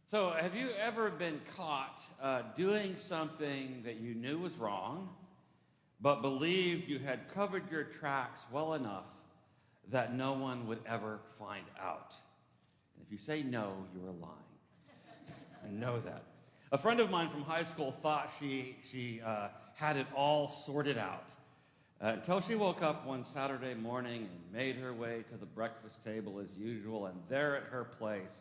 So, have you ever been caught doing something that you knew was wrong, but believed you had covered your tracks well enough that no one would ever find out? And if you say no, you are lying. I know that. A friend of mine from high school thought she had it all sorted out until she woke up one Saturday morning and made her way to the breakfast table as usual, and there at her place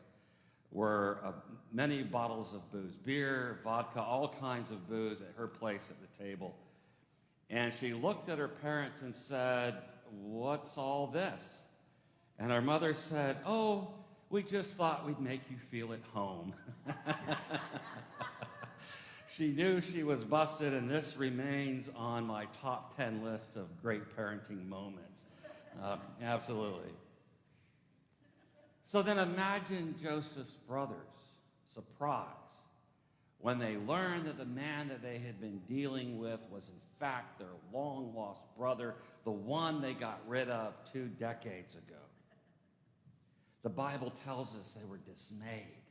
were many bottles of booze, beer, vodka, all kinds of booze at her place at the table. And she looked at her parents and said, "What's all this?" And her mother said, "Oh, we just thought we'd make you feel at home." She knew she was busted, and this remains on my top 10 list of great parenting moments. Absolutely. So then imagine Joseph's brothers' surprise when they learned that the man that they had been dealing with was in fact their long-lost brother, the one they got rid of 2 decades ago. The Bible tells us they were dismayed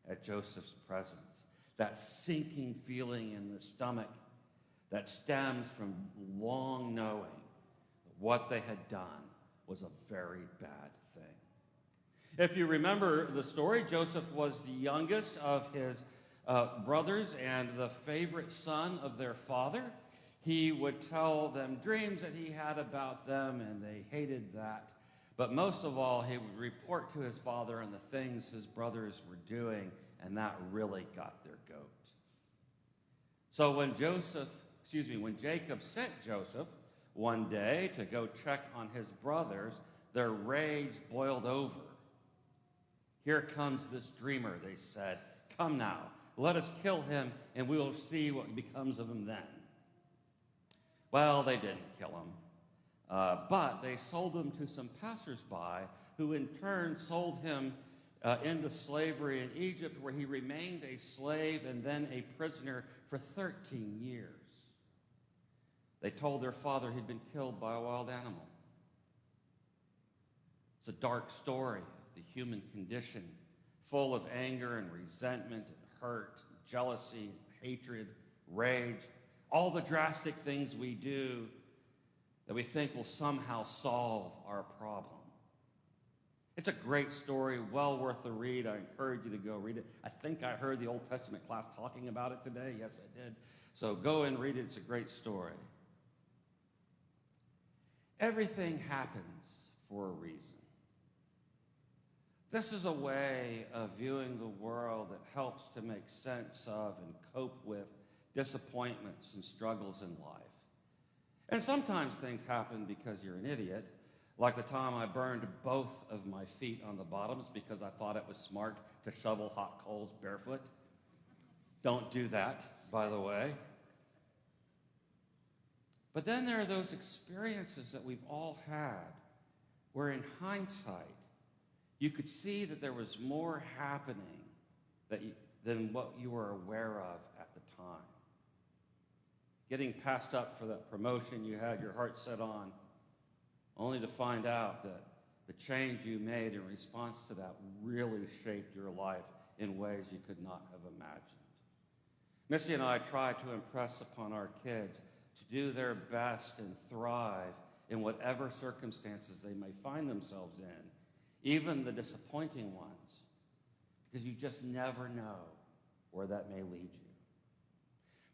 at Joseph's presence, that sinking feeling in the stomach that stems from long knowing that what they had done was a very bad thing. If you remember the story, Joseph was the youngest of his brothers and the favorite son of their father. He would tell them dreams that he had about them, and they hated that. But most of all, he would report to his father on the things his brothers were doing, and that really got their goat. So when Jacob sent Joseph one day to go check on his brothers, their rage boiled over. "Here comes this dreamer," they said. "Come now, let us kill him, and we will see what becomes of him then." Well, they didn't kill him, but they sold him to some passersby who in turn sold him into slavery in Egypt, where he remained a slave and then a prisoner for 13 years. They told their father he'd been killed by a wild animal. It's a dark story of the human condition, full of anger and resentment and hurt, jealousy, hatred, rage, all the drastic things we do that we think will somehow solve our problem. It's a great story, well worth a read. I encourage you to go read it. I think I heard the Old Testament class talking about it today. Yes, I did. So go and read it. It's a great story. Everything happens for a reason. This is a way of viewing the world that helps to make sense of and cope with disappointments and struggles in life. And sometimes things happen because you're an idiot, like the time I burned both of my feet on the bottoms because I thought it was smart to shovel hot coals barefoot. Don't do that, by the way. But then there are those experiences that we've all had where in hindsight, you could see that there was more happening than what you were aware of at the time. Getting passed up for that promotion you had your heart set on, only to find out that the change you made in response to that really shaped your life in ways you could not have imagined. Missy and I try to impress upon our kids to do their best and thrive in whatever circumstances they may find themselves in, even the disappointing ones, because you just never know where that may lead you.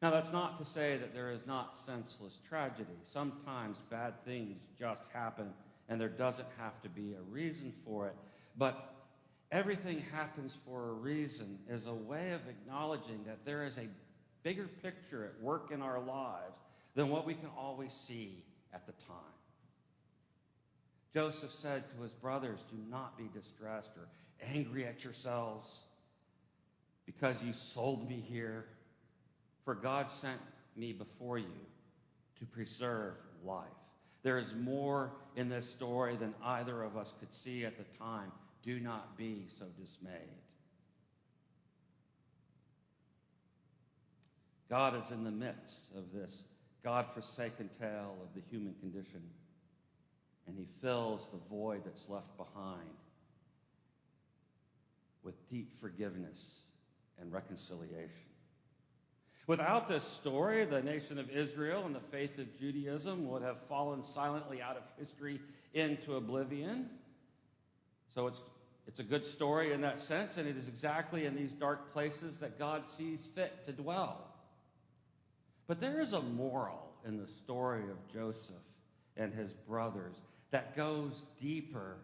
Now, that's not to say that there is not senseless tragedy. Sometimes bad things just happen, and there doesn't have to be a reason for it. But everything happens for a reason is a way of acknowledging that there is a bigger picture at work in our lives than what we can always see at the time. Joseph said to his brothers, "Do not be distressed or angry at yourselves because you sold me here. For God sent me before you to preserve life." There is more in this story than either of us could see at the time. Do not be so dismayed. God is in the midst of this God-forsaken tale of the human condition, and he fills the void that's left behind with deep forgiveness and reconciliation. Without this story, the nation of Israel and the faith of Judaism would have fallen silently out of history into oblivion. So it's a good story in that sense, and it is exactly in these dark places that God sees fit to dwell. But there is a moral in the story of Joseph and his brothers that goes deeper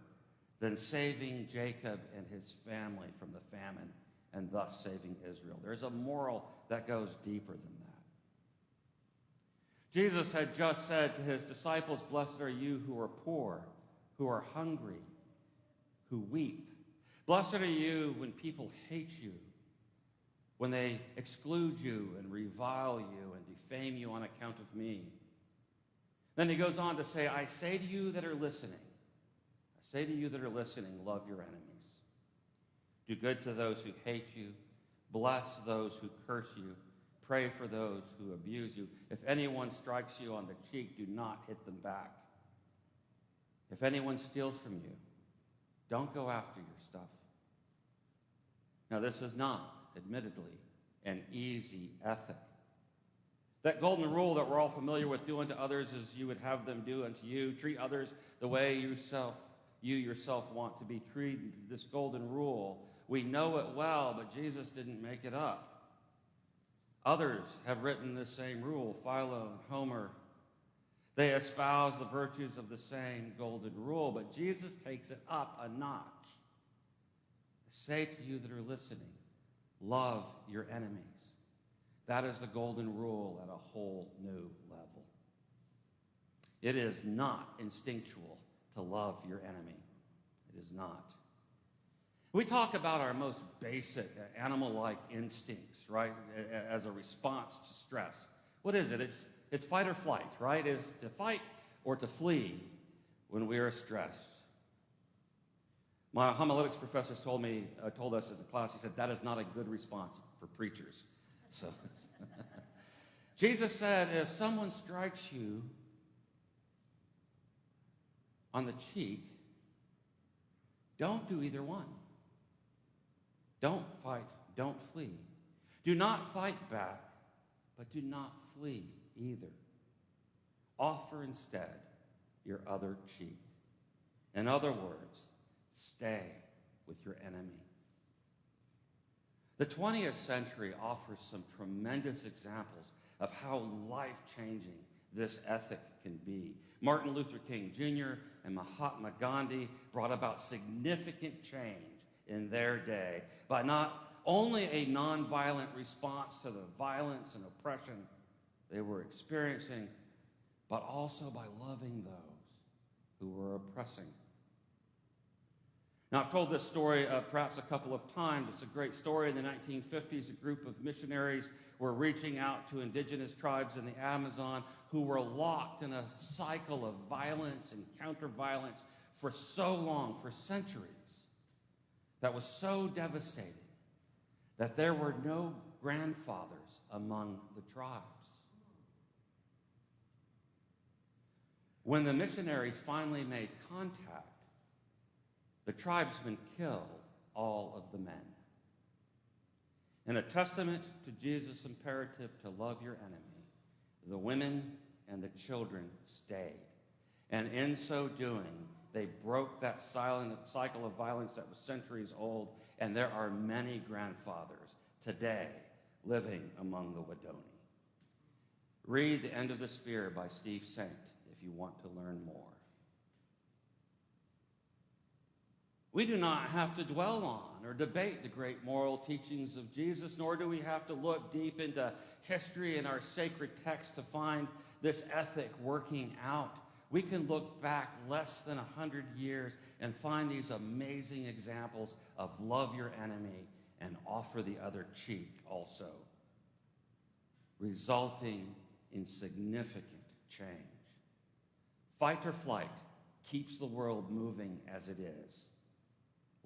than saving Jacob and his family from the famine and thus saving Israel. There's a moral that goes deeper than that. Jesus had just said to his disciples, "Blessed are you who are poor, who are hungry, who weep. Blessed are you when people hate you, when they exclude you and revile you and defame you on account of me." Then he goes on to say, I say to you that are listening, love your enemies. Do good to those who hate you. Bless those who curse you. Pray for those who abuse you. If anyone strikes you on the cheek, do not hit them back. If anyone steals from you, don't go after your stuff. Now, this is not, admittedly, an easy ethic. That golden rule that we're all familiar with, do unto others as you would have them do unto you. Treat others the way you yourself want to be treated. This golden rule, we know it well, but Jesus didn't make it up. Others have written this same rule, Philo and Homer. They espouse the virtues of the same golden rule, but Jesus takes it up a notch. I say to you that are listening, love your enemies. That is the golden rule at a whole new level. It is not instinctual to love your enemy. It is not. We talk about our most basic animal-like instincts, right, as a response to stress. What is it? It's fight or flight, right? It's to fight or to flee when we are stressed. My homiletics professor told us in the class, he said, that is not a good response for preachers. So Jesus said, if someone strikes you on the cheek, don't do either one. Don't fight, don't flee. Do not fight back, but do not flee either. Offer instead your other cheek. In other words, stay with your enemy. The 20th century offers some tremendous examples of how life-changing this ethic can be. Martin Luther King Jr. and Mahatma Gandhi brought about significant change in their day by not only a nonviolent response to the violence and oppression they were experiencing, but also by loving those who were oppressing. Now, I've told this story perhaps a couple of times. It's a great story. In the 1950s, a group of missionaries were reaching out to indigenous tribes in the Amazon who were locked in a cycle of violence and counter-violence for so long, for centuries, that was so devastating that there were no grandfathers among the tribes. When the missionaries finally made contact, the tribesmen killed all of the men. In a testament to Jesus' imperative to love your enemy, the women and the children stayed. And in so doing, they broke that silent cycle of violence that was centuries old, and there are many grandfathers today living among the Wadoni. Read The End of the Spear by Steve Saint if you want to learn more. We do not have to dwell on or debate the great moral teachings of Jesus, nor do we have to look deep into history and our sacred text to find this ethic working out. We can look back less than 100 years and find these amazing examples of love your enemy and offer the other cheek also, resulting in significant change. Fight or flight keeps the world moving as it is.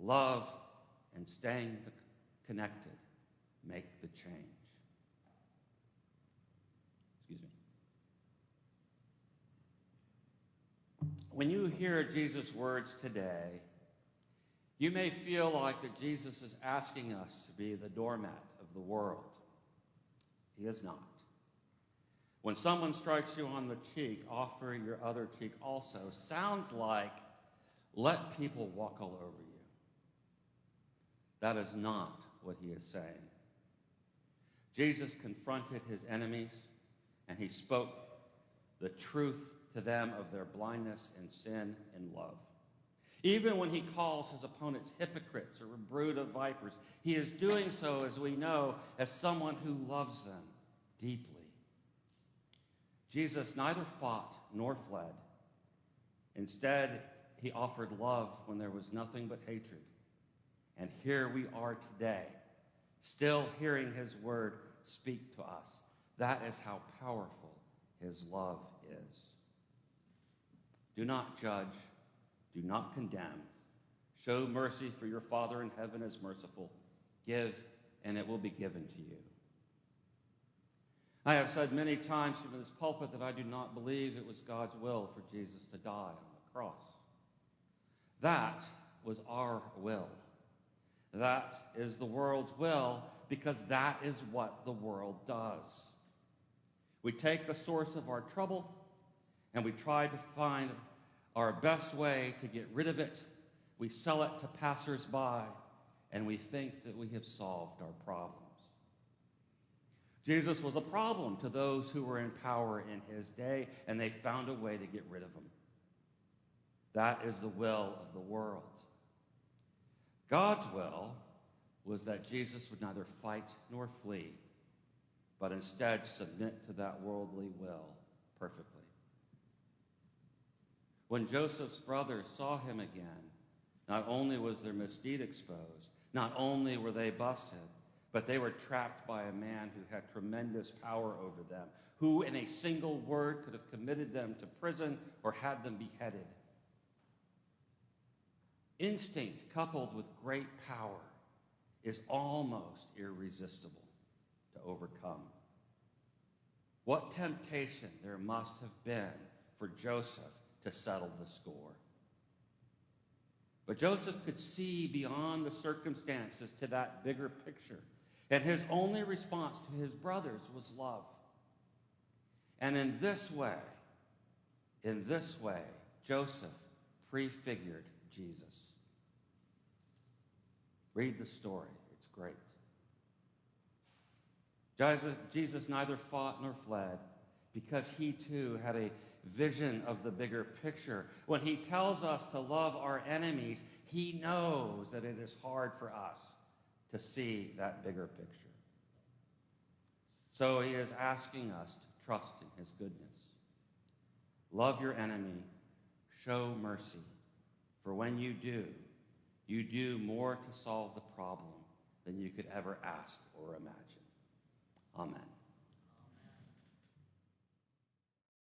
Love and staying connected make the change. Excuse me. When you hear Jesus' words today, You may feel like that Jesus is asking us to be the doormat of the world. He is not. When someone strikes you on the cheek, offer your other cheek also. Sounds like, let people walk all over you. That is not what he is saying. Jesus confronted his enemies, and he spoke the truth to them of their blindness and sin and love. Even when he calls his opponents hypocrites or a brood of vipers, he is doing so, as we know, as someone who loves them deeply. Jesus neither fought nor fled. Instead, he offered love when there was nothing but hatred. And here we are today, still hearing his word speak to us. That is how powerful his love is. Do not judge. Do not condemn. Show mercy, for your Father in heaven is merciful. Give, and it will be given to you. I have said many times from this pulpit that I do not believe it was God's will for Jesus to die on the cross. That was our will. That is the world's will, because that is what the world does. We take the source of our trouble and we try to find our best way to get rid of it. We sell it to passersby and we think that we have solved our problems. Jesus was a problem to those who were in power in his day, and they found a way to get rid of him. That is the will of the world. God's will was that Jesus would neither fight nor flee, but instead submit to that worldly will perfectly. When Joseph's brothers saw him again, not only was their misdeed exposed, not only were they busted, but they were trapped by a man who had tremendous power over them, who in a single word could have committed them to prison or had them beheaded. Instinct coupled with great power is almost irresistible to overcome. What temptation there must have been for Joseph to settle the score. But Joseph could see beyond the circumstances to that bigger picture. And his only response to his brothers was love. And in this way, Joseph prefigured Jesus. Read the story. It's great. Jesus neither fought nor fled because he too had a vision of the bigger picture. When he tells us to love our enemies, he knows that it is hard for us to see that bigger picture. So he is asking us to trust in his goodness. Love your enemy, show mercy, for when you do more to solve the problem than you could ever ask or imagine. Amen.